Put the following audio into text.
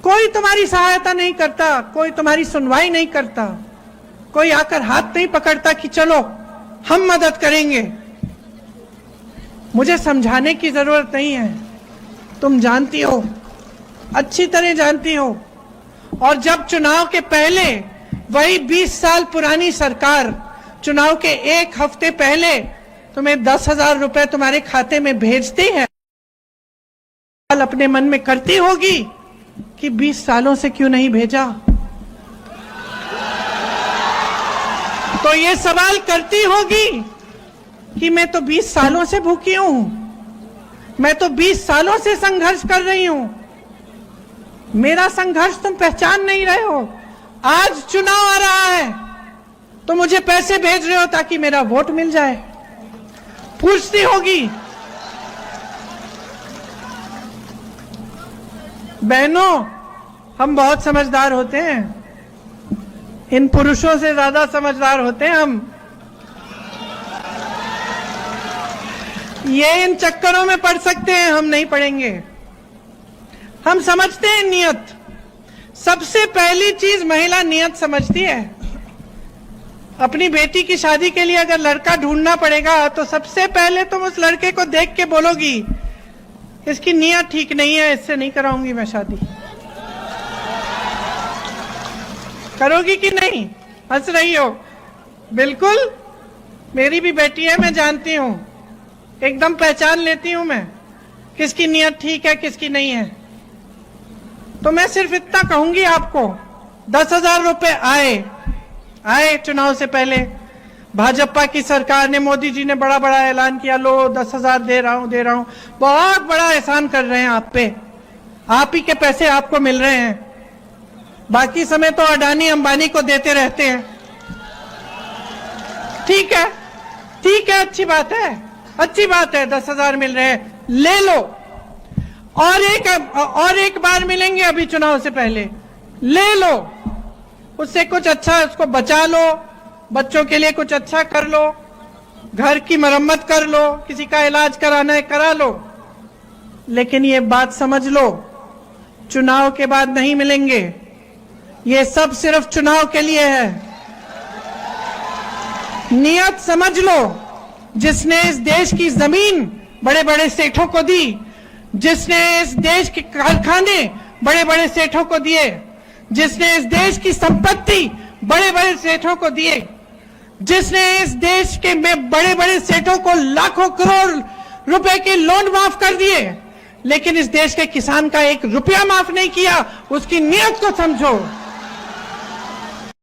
कोई तुम्हारी सहायता नहीं करता, कोई तुम्हारी सुनवाई नहीं करता, कोई आकर हाथ नहीं पकड़ता कि चलो हम मदद करेंगे। मुझे समझाने की जरूरत नहीं है, तुम जानती हो, अच्छी तरह जानती हो। और जब चुनाव के पहले वही 20 साल पुरानी सरकार चुनाव के एक हफ्ते पहले तुम्हें 10,000 रुपए तुम्हारे खाते में भेजती है, अपने मन में करती होगी कि 20 सालों से क्यों नहीं भेजा। तो ये सवाल करती होगी कि मैं तो 20 सालों से भूखी हूं, मैं तो 20 सालों से संघर्ष कर रही हूं, मेरा संघर्ष तुम पहचान नहीं रहे हो। आज चुनाव आ रहा है तो मुझे पैसे भेज रहे हो ताकि मेरा वोट मिल जाए, पूछती होगी। बहनों, हम बहुत समझदार होते हैं, इन पुरुषों से ज्यादा समझदार होते हैं हम। ये इन चक्करों में पड़ सकते हैं, हम नहीं पड़ेंगे। हम समझते हैं नियत। सबसे पहली चीज महिला नियत समझती है। अपनी बेटी की शादी के लिए अगर लड़का ढूंढना पड़ेगा तो सबसे पहले तुम उस लड़के को देख के बोलोगी इसकी नियत ठीक नहीं है, इससे नहीं कराऊंगी मैं शादी। करोगी कि नहीं? हंस रही हो। बिल्कुल, मेरी भी बेटी है, मैं जानती हूं, एकदम पहचान लेती हूं मैं किसकी नियत ठीक है किसकी नहीं है। तो मैं सिर्फ इतना कहूंगी आपको, 10,000 रुपए आए चुनाव से पहले। भाजपा की सरकार ने, मोदी जी ने बड़ा बड़ा ऐलान किया, लो 10,000 दे रहा हूं। बहुत बड़ा एहसान कर रहे हैं आप पे, आप ही के पैसे आपको मिल रहे हैं। बाकी समय तो अडानी अंबानी को देते रहते हैं। ठीक है, अच्छी बात है, 10,000 मिल रहे हैं, ले लो। और एक बार मिलेंगे अभी चुनाव से पहले, ले लो। उससे कुछ अच्छा उसको बचा लो, बच्चों के लिए कुछ अच्छा कर लो, घर की मरम्मत कर लो, किसी का इलाज कराना है करा लो। लेकिन ये बात समझ लो, चुनाव के बाद नहीं मिलेंगे। ये सब सिर्फ चुनाव के लिए है। नियत समझ लो। जिसने इस देश की जमीन बड़े बड़े सेठों को दी, जिसने इस देश के कारखाने बड़े बड़े सेठों को दिए, जिसने इस देश की संपत्ति बड़े बड़े सेठों को दिए, जिसने इस देश के में बड़े बड़े सेठों को लाखों करोड़ रुपए के लोन माफ कर दिए, लेकिन इस देश के किसान का 1 रुपया माफ नहीं किया, उसकी नियत को समझो।